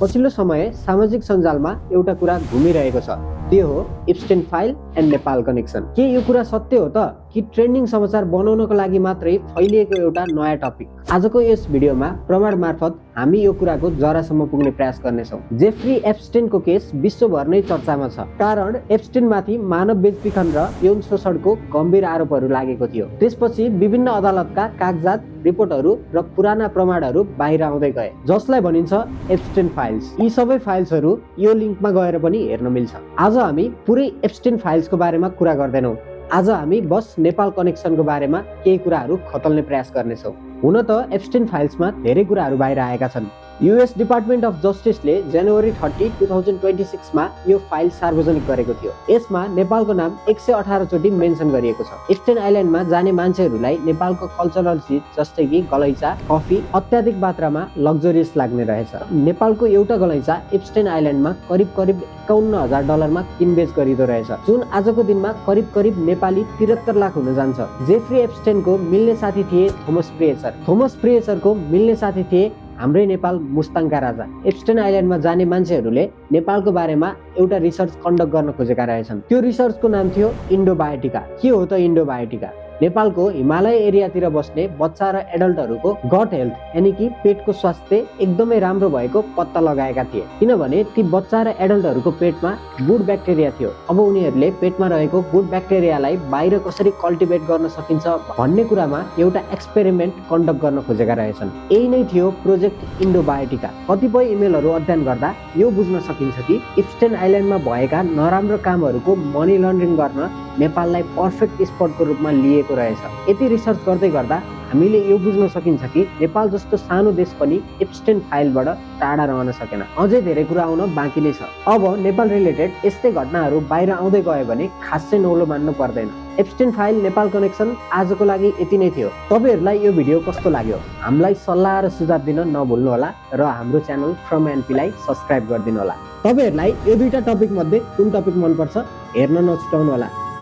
पछिल्लो समय सामाजिक सञ्जालमा एउटा कुरा घुमिरहेको छ, त्यो हो एप्स्टेन फाइल एन्ड नेपाल कनेक्सन। के यो कुरा सत्य हो त कि ट्रेन्डिङ समाचार बनाउनको लागि मात्रै फैलिएको एउटा नयाँ टपिक? आजको यस भिडियोमा प्रमाण मार्फत हामी यो कुराको जरासम्म पुग्ने प्रयास गर्नेछौँ। जेफ्री एप्स्टेनको केस विश्वभर नै चर्चामा छ, कारण एप्स्टेनमाथि मानव बेचबिखन र यौन शोषणको गम्भीर आरोपहरू लागेको थियो। त्यसपछि विभिन्न अदालतका कागजात, रिपोर्टहरू र पुराना प्रमाणहरू बाहिर आउँदै गए, जसलाई भनिन्छ एप्स्टेन फाइल्स। यी सबै फाइल्सहरू यो लिङ्कमा गएर पनि हेर्न मिल्छ। आज हामी पुरै एप्स्टेन फाइल्सको बारेमा कुरा गर्दैनौँ। आज हामी बस नेपाल कनेक्सनको बारेमा केही कुराहरू खतल्ने प्रयास गर्नेछौँ। हुन त एप्स्टेन फाइल्समा धेरै कुराहरू बाहिर आएका छन्। युएस डिपार्टमेन्ट अफ जस्टिसले जनवरी 30, 2026 मा यो फाइल सार्वजनिक गरेको थियो। यसमा नेपालको नाम 118 चोटि मेन्सन गरिएको छ। एप्स्टेन आइल्यान्डमा जाने मान्छेहरूलाई नेपालको कल्चरल चिज जस्तै कि गलैँचा, कफी अत्याधिक मात्रामा लग्जरियस लाग्ने रहेछ। नेपालको एउटा गलैँचा एप्स्टेन आइल्यान्डमा करिब $51,000 मा किनबेच गरिँदो रहेछ, जुन आजको दिनमा करिब नेपाली 73 लाख हुन जान्छ। जेफ्री एप्स्टेनको मिल्ने साथी थिए थोमस प्रियचर। थोमस प्रियचरको मिल्ने साथी थिए हाम्रै नेपाल मुस्ताङका राजा। एप्स्टेन आइल्यान्डमा जाने मान्छेहरूले नेपालको बारेमा एउटा रिसर्च कन्डक्ट गर्न खोजेका रहेछन्। त्यो रिसर्चको नाम थियो इन्डोबायोटिका। के हो त इन्डोबायोटिका? नेपालको हिमालय एरियातिर बस्ने बच्चा र एडल्टहरूको गट हेल्थ यानि कि पेटको स्वास्थ्य एकदमै राम्रो भएको पत्ता लगाएका थिए, किनभने ती बच्चा र एडल्टहरूको पेटमा गुड ब्याक्टेरिया थियो। अब उनीहरूले पेटमा रहेको गुड ब्याक्टेरियालाई बाहिर कसरी कल्टिभेट गर्न सकिन्छ भन्ने कुरामा एउटा एक्सपेरिमेन्ट कन्डक्ट गर्न खोजेका रहेछन्। यही नै थियो प्रोजेक्ट इन्डोबायोटिका। कतिपय इमेलहरू अध्ययन गर्दा यो बुझ्न सकिन्छ कि एप्स्टेन आइल्यान्डमा भएका नराम्रो कामहरूको मनी लन्ड्रिङ गर्न नेपाललाई पर्फेक्ट स्पटको रूपमा लिएको रहेछ। यति रिसर्च गर्दै गर्दा हामीले यो बुझ्न सकिन्छ कि नेपाल जस्तो सानो देश पनि एप्स्टेन फाइलबाट टाढा रहन सकेन। अझै धेरै कुरा आउन बाँकी नै छ। अब नेपाल रिलेटेड यस्तै घटनाहरू बाहिर आउँदै गयो भने खासै नौलो मान्नु पर्दैन। एप्स्टेन फाइल नेपाल कनेक्सन आजको लागि यति नै थियो। तपाईहरुलाई यो भिडियो कस्तो लाग्यो? हामीलाई सल्लाह र सुझाव दिन नभुल्नु होला र हाम्रो च्यानल फ्रम एनपी लाई सब्स्क्राइब गरिदिनु होला। तपाईहरुलाई यो दुईटा टपिक मध्ये कुन टपिक मन पर्छ हेर्न नछुटाउनु होला।